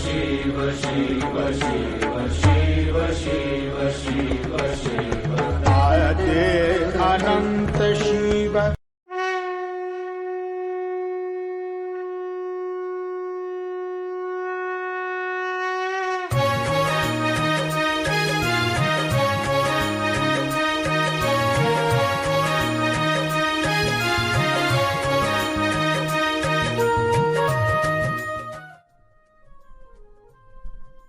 शिव शिव शिव शिव शिव शिव शिव आदे अनंत शिव।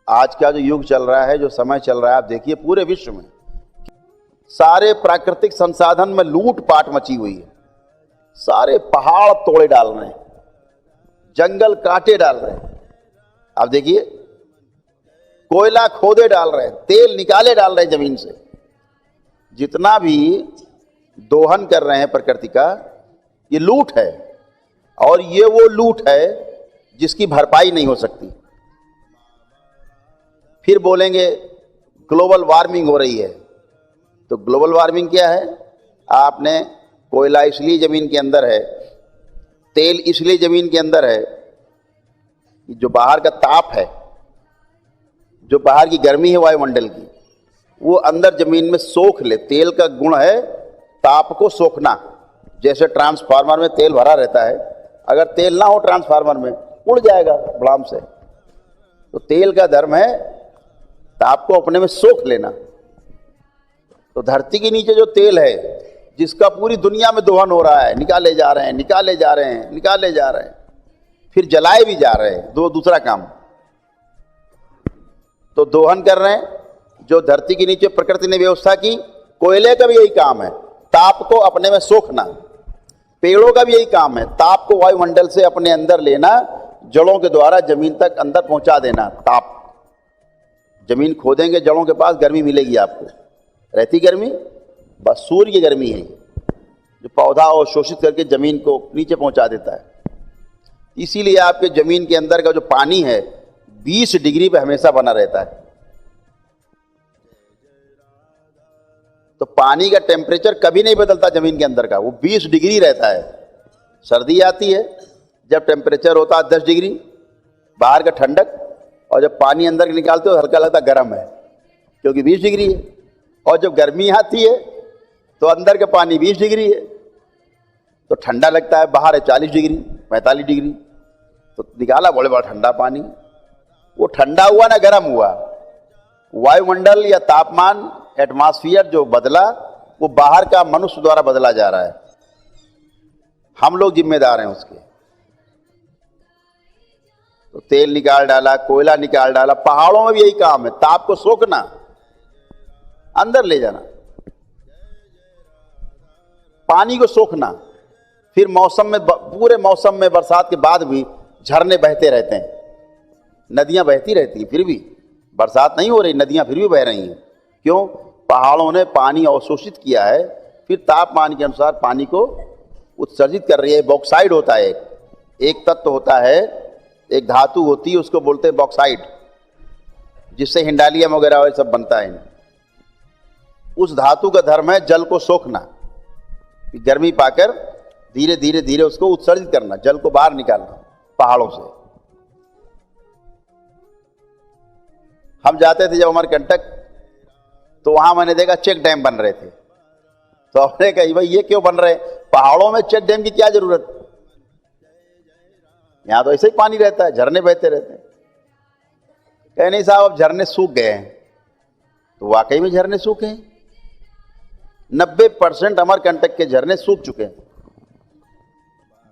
आज का जो युग चल रहा है, जो समय चल रहा है, आप देखिए पूरे विश्व में सारे प्राकृतिक संसाधन में लूटपाट मची हुई है। सारे पहाड़ तोड़े डाल रहे हैं, जंगल काटे डाल रहे हैं। आप देखिए कोयला खोदे डाल रहे हैं, तेल निकाले डाल रहे हैं जमीन से। जितना भी दोहन कर रहे हैं प्रकृति का, ये लूट है। और ये वो लूट है जिसकी भरपाई नहीं हो सकती। फिर बोलेंगे ग्लोबल वार्मिंग हो रही है, तो ग्लोबल वार्मिंग क्या है? आपने कोयला इसलिए जमीन के अंदर है, तेल इसलिए जमीन के अंदर है, जो बाहर का ताप है, जो बाहर की गर्मी है वायुमंडल की, वो अंदर जमीन में सोख ले। तेल का गुण है ताप को सोखना। जैसे ट्रांसफार्मर में तेल भरा रहता है, अगर तेल ना हो ट्रांसफार्मर में, उड़ जाएगा भड़ाम से। तो तेल का धर्म है ताप को अपने में सोख लेना। तो धरती के नीचे जो तेल है, जिसका पूरी दुनिया में दोहन हो रहा है, निकाले जा रहे हैं, निकाले जा रहे हैं, निकाले जा रहे हैं, फिर जलाए भी जा रहे हैं, दूसरा काम। तो दोहन कर रहे हैं, जो धरती के नीचे प्रकृति ने व्यवस्था की। कोयले का भी यही काम है, ताप को अपने में सोखना। पेड़ों का भी यही काम है, ताप को वायुमंडल से अपने अंदर लेना, जड़ों के द्वारा जमीन तक अंदर पहुंचा देना। ताप, जमीन खोदेंगे जड़ों के पास, गर्मी मिलेगी आपको। रहती गर्मी बस सूर्य की गर्मी है, जो पौधा अवशोषित करके जमीन को नीचे पहुंचा देता है। इसीलिए आपके जमीन के अंदर का जो पानी है 20 डिग्री पे हमेशा बना रहता है। तो पानी का टेम्परेचर कभी नहीं बदलता जमीन के अंदर का, वो 20 डिग्री रहता है। सर्दी आती है जब टेम्परेचर होता है 10 डिग्री, बाहर का ठंडक, और जब पानी अंदर निकालते हो हल्का लगता गर्म है, क्योंकि 20 डिग्री है। और जब गर्मी आती है तो अंदर का पानी 20 डिग्री है, तो ठंडा लगता है। बाहर है 40 डिग्री 45 डिग्री, तो निकाला बोले बड़ा ठंडा पानी। वो ठंडा हुआ ना गर्म हुआ। वायुमंडल या तापमान, एटमॉस्फेयर जो बदला, वो बाहर का मनुष्य द्वारा बदला जा रहा है। हम लोग जिम्मेदार हैं उसके। तो तेल निकाल डाला, कोयला निकाल डाला। पहाड़ों में भी यही काम है, ताप को सोखना, अंदर ले जाना, पानी को सोखना। फिर मौसम में, पूरे मौसम में, बरसात के बाद भी झरने बहते रहते हैं, नदियां बहती रहती हैं। फिर भी बरसात नहीं हो रही, नदियां फिर भी बह रही हैं। क्यों? पहाड़ों ने पानी अवशोषित किया है, फिर तापमान के अनुसार पानी को उत्सर्जित कर रही है। बॉक्साइड होता है, एक तत्व होता है, एक धातु होती है, उसको बोलते हैं बॉक्साइड, जिससे हिंडालियम वगैरह और सब बनता है। उस धातु का धर्म है जल को सोखना, गर्मी पाकर धीरे धीरे धीरे उसको उत्सर्जित करना, जल को बाहर निकालना पहाड़ों से। हम जाते थे जब अमरकंटक, तो वहां मैंने देखा चेक डैम बन रहे थे। तो हमने कहा भाई ये क्यों बन रहे, पहाड़ों में चेक डैम की क्या जरूरत? यहां तो ऐसे ही पानी रहता है, झरने बहते रहते हैं। कहे नहीं साहब अब झरने सूख गए हैं। तो वाकई में झरने सूखे हैं। 90% अमरकंटक के झरने सूख चुके हैं,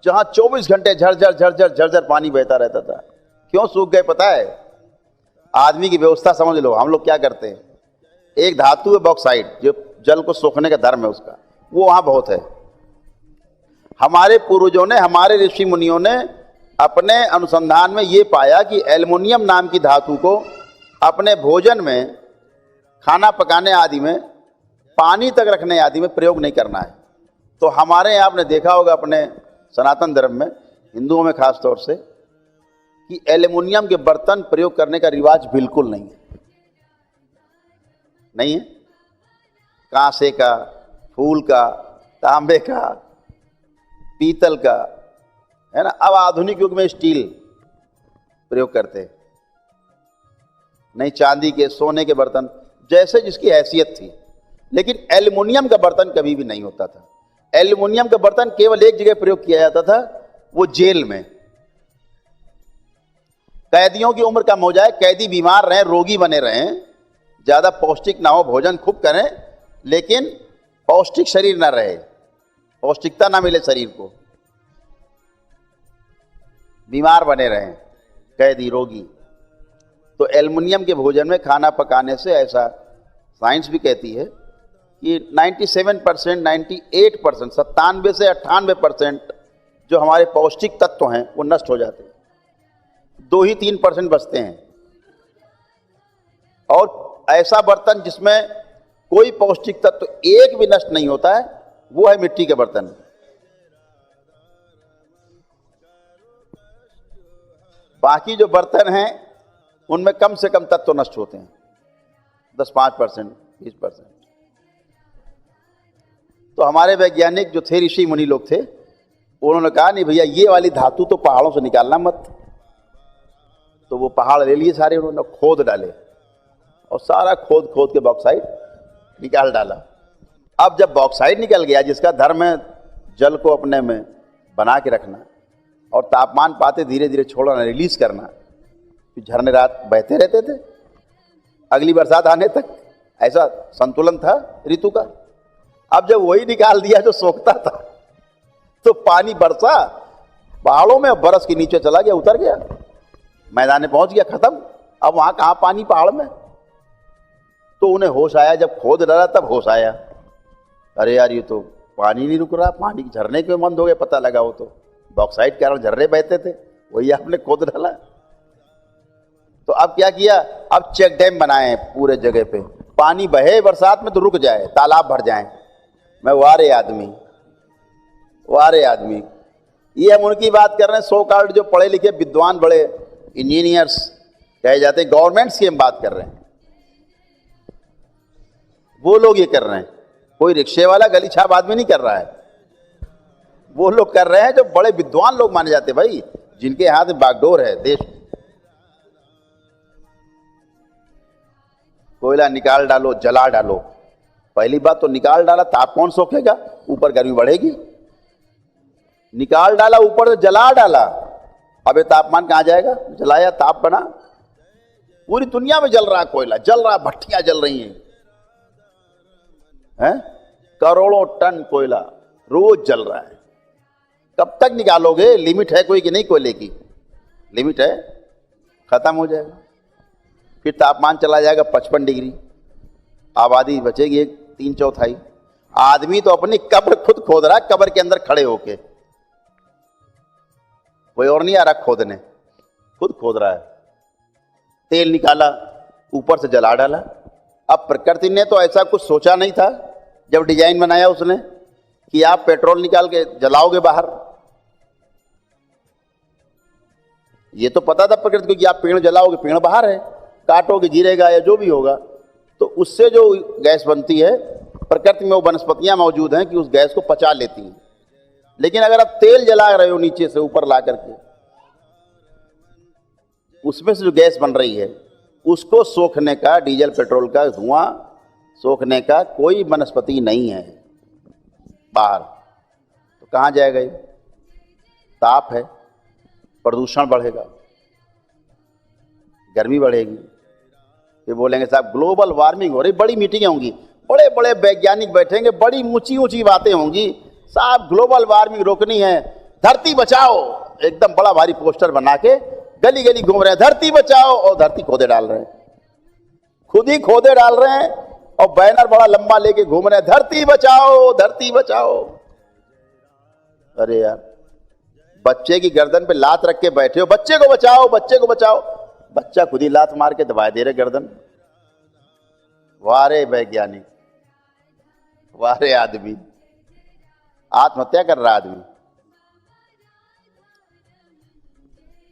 जहां 24 घंटे झरझर झरझर झरझर पानी बहता रहता था। क्यों सूख गए पता है? आदमी की व्यवस्था समझ लो। हम लोग क्या करते हैं, एक धातु है बॉक्साइड, जो जल को सोखने का धर्म है उसका, वो वहां बहुत है। हमारे पूर्वजों ने, हमारे ऋषि मुनियों ने अपने अनुसंधान में ये पाया कि एल्युमिनियम नाम की धातु को अपने भोजन में, खाना पकाने आदि में, पानी तक रखने आदि में प्रयोग नहीं करना है। तो हमारे यहाँ आपने देखा होगा अपने सनातन धर्म में, हिंदुओं में खास तौर से, कि एल्युमिनियम के बर्तन प्रयोग करने का रिवाज बिल्कुल नहीं है। नहीं है। कांसे का, फूल का, तांबे का, पीतल का, है ना। अब आधुनिक युग में स्टील प्रयोग करते हैं। नहीं चांदी के, सोने के बर्तन, जैसे जिसकी हैसियत थी। लेकिन एल्युमिनियम का बर्तन कभी भी नहीं होता था। एल्युमिनियम का बर्तन केवल एक जगह प्रयोग किया जाता था, वो जेल में। कैदियों की उम्र कम हो जाए, कैदी बीमार रहें, रोगी बने रहें, ज्यादा पौष्टिक ना हो, भोजन खूब करें, लेकिन पौष्टिक शरीर ना रहे, पौष्टिकता ना मिले शरीर को, बीमार बने रहें कैदी, रोगी, तो एल्युमिनियम के भोजन में खाना पकाने से, ऐसा साइंस भी कहती है कि 97%, 98%, 97 से 98% जो हमारे पौष्टिक तत्व हैं वो नष्ट हो जाते हैं, 2 ही 3% बचते हैं। और ऐसा बर्तन जिसमें कोई पौष्टिक तत्व एक भी नष्ट नहीं होता है, वो है मिट्टी के बर्तन। बाकी जो बर्तन हैं उनमें कम से कम तत्व नष्ट होते हैं, 10-5%, 20%। तो हमारे वैज्ञानिक जो थे, ऋषि मुनि लोग थे, उन्होंने कहा नहीं भैया ये वाली धातु तो पहाड़ों से निकालना मत। तो वो पहाड़ ले लिए सारे, उन्होंने खोद डाले और सारा खोद खोद के बॉक्साइट निकाल डाला। अब जब बॉक्साइट निकल गया, जिसका धर्म है जल को अपने में बना के रखना और तापमान पाते धीरे धीरे छोड़ना, रिलीज करना, तो झरने रात बहते रहते थे अगली बरसात आने तक, ऐसा संतुलन था ऋतु का। अब जब वही निकाल दिया जो सोखता था, तो पानी बरसा पहाड़ों में, बरस के नीचे चला गया, उतर गया, मैदान में पहुंच गया, खत्म। अब वहां कहां पानी पहाड़ में। तो उन्हें होश आया, जब खोद डाला तब होश आया, अरे यार ये तो पानी नहीं रुक रहा, पानी झरने क्यों बंद हो गए, पता लगा वो तो बॉक्साइट के कारण झरने बहते थे, वही आपने खोद डाला। तो अब क्या किया, अब चेक डैम बनाए हैं पूरे जगह पे, पानी बहे बरसात में तो रुक जाए, तालाब भर जाए। मैं वारे आदमी, वारे आदमी, ये हम उनकी बात कर रहे हैं, सो कॉल्ड जो पढ़े लिखे विद्वान, बड़े इंजीनियर्स कहे जाते हैं, गवर्नमेंट्स की हम बात कर रहे हैं, वो लोग ये कर रहे हैं। कोई रिक्शे वाला गली छाप आदमी नहीं कर रहा है, वो लोग कर रहे हैं जो बड़े विद्वान लोग माने जाते हैं भाई, जिनके हाथ में बागडोर है देश। कोयला निकाल डालो, जला डालो, पहली बात तो निकाल डाला, ताप कौन सोखेगा, ऊपर गर्मी बढ़ेगी। निकाल डाला, ऊपर से जला डाला, अब ये तापमान कहां जाएगा, जलाया ताप बना, पूरी दुनिया में जल रहा कोयला, जल रहा, भट्टियां जल रही हैं, करोड़ों टन कोयला रोज जल रहा है। कब तक निकालोगे, लिमिट है कोई कि नहीं, कोयले की लिमिट है, खत्म हो जाएगा, फिर तापमान चला जाएगा 55 डिग्री, आबादी बचेगी 3/4। आदमी तो अपनी कब्र खुद खोद रहा है, कब्र के अंदर खड़े होके, कोई और नहीं आ रहा खोदने, खुद खोद रहा है। तेल निकाला, ऊपर से जला डाला। अब प्रकृति ने तो ऐसा कुछ सोचा नहीं था जब डिजाइन बनाया उसने कि आप पेट्रोल निकाल के जलाओगे बाहर। ये तो पता था प्रकृति को कि आप पेड़ जलाओगे, पेड़ बाहर है, काटोगे गिरेगा या जो भी होगा, तो उससे जो गैस बनती है, प्रकृति में वो वनस्पतियां मौजूद हैं कि उस गैस को पचा लेती हैं। लेकिन अगर आप तेल जला रहे हो नीचे से ऊपर ला करके, उसमें से जो गैस बन रही है उसको सोखने का, डीजल पेट्रोल का धुआं सोखने का कोई वनस्पति नहीं है बाहर, तो कहाँ जाएगा ये, ताप है, प्रदूषण बढ़ेगा, गर्मी बढ़ेगी। फिर बोलेंगे साहब ग्लोबल वार्मिंग हो रही, बड़ी मीटिंगें होंगी, बड़े बड़े वैज्ञानिक बैठेंगे, बड़ी ऊंची ऊंची बातें होंगी, साहब ग्लोबल वार्मिंग रोकनी है, धरती बचाओ, एकदम बड़ा भारी पोस्टर बना के गली गली घूम रहे हैं, धरती बचाओ, और धरती खोदे डाल रहे हैं, खुद ही खोदे डाल रहे हैं, और बैनर बड़ा लंबा लेके घूम रहे हैं, धरती बचाओ, धरती बचाओ। अरे यार, बच्चे की गर्दन पे लात रख के बैठे हो, बच्चे को बचाओ, बच्चे को बचाओ, बच्चा खुद ही लात मार के दबा दे रहे गर्दन। वारे वैज्ञानिक, वारे आदमी, आत्महत्या कर रहा आदमी,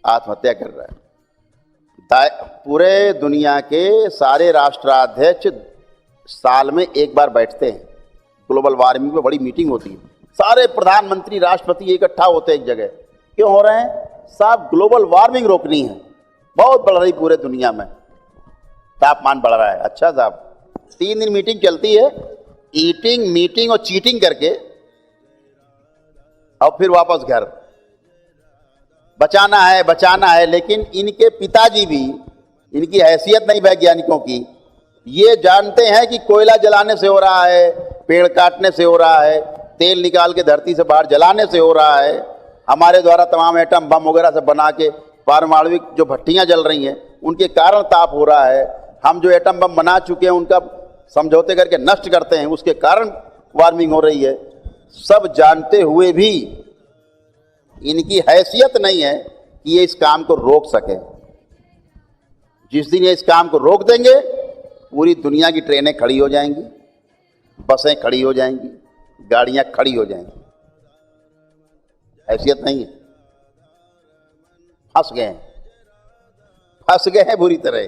आत्महत्या कर रहा है। पूरे दुनिया के सारे राष्ट्राध्यक्ष साल में एक बार बैठते हैं, ग्लोबल वार्मिंग में बड़ी मीटिंग होती है, सारे प्रधानमंत्री राष्ट्रपति इकट्ठा होते हैं एक जगह। क्यों हो रहे हैं साहब, ग्लोबल वार्मिंग रोकनी है, बहुत बढ़ रही पूरे दुनिया में। तापमान बढ़ रहा है। अच्छा साहब, 3 दिन मीटिंग चलती है, ईटिंग मीटिंग और चीटिंग करके, और फिर वापस घर। बचाना है, लेकिन इनके पिताजी भी, इनकी हैसियत नहीं वैज्ञानिकों की, ये जानते हैं कि कोयला जलाने से हो रहा है, पेड़ काटने से हो रहा है, तेल निकाल के धरती से बाहर जलाने से हो रहा है, हमारे द्वारा तमाम एटम बम वगैरह से बना के पारमाणविक जो भट्टियां जल रही हैं उनके कारण ताप हो रहा है। हम जो एटम बम बना चुके हैं उनका समझौते करके नष्ट करते हैं, उसके कारण वार्मिंग हो रही है। सब जानते हुए भी इनकी हैसियत नहीं है कि ये इस काम को रोक सके। जिस दिन ये इस काम को रोक देंगे, पूरी दुनिया की ट्रेनें खड़ी हो जाएंगी, बसें खड़ी हो जाएंगी, गाड़ियां खड़ी हो जाएंगी। हैसियत नहीं है, फंस गए हैं बुरी तरह।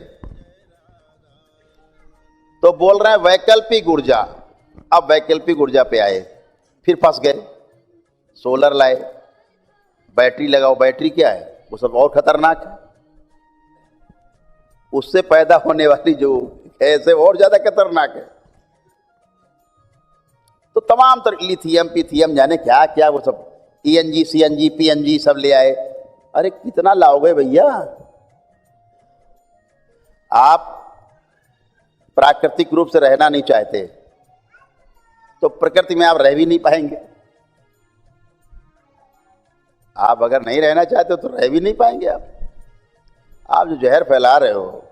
तो बोल रहे हैं वैकल्पिक ऊर्जा। अब वैकल्पिक ऊर्जा पे आए, फिर फंस गए। सोलर लाए, बैटरी लगाओ। बैटरी क्या है? वो सब और खतरनाक है। उससे पैदा होने वाली जो गैस है और ज्यादा खतरनाक है। तो तमाम तरह लिथियम पिथियम जाने क्या क्या वो सब, ENG CNG PNG सब ले आए। अरे कितना लाओगे भैया? आप प्राकृतिक रूप से रहना नहीं चाहते तो प्रकृति में आप रह भी नहीं पाएंगे। आप अगर नहीं रहना चाहते तो रह भी नहीं पाएंगे। आप जो जहर फैला रहे हो,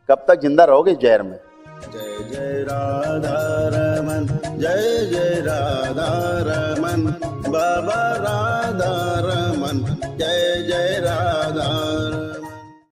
कब तक जिंदा रहोगे इस जहर में? जय जय राधा रमन, जय जय राधा रमन, बाबा राधा रमन, जय जय राधा रमन।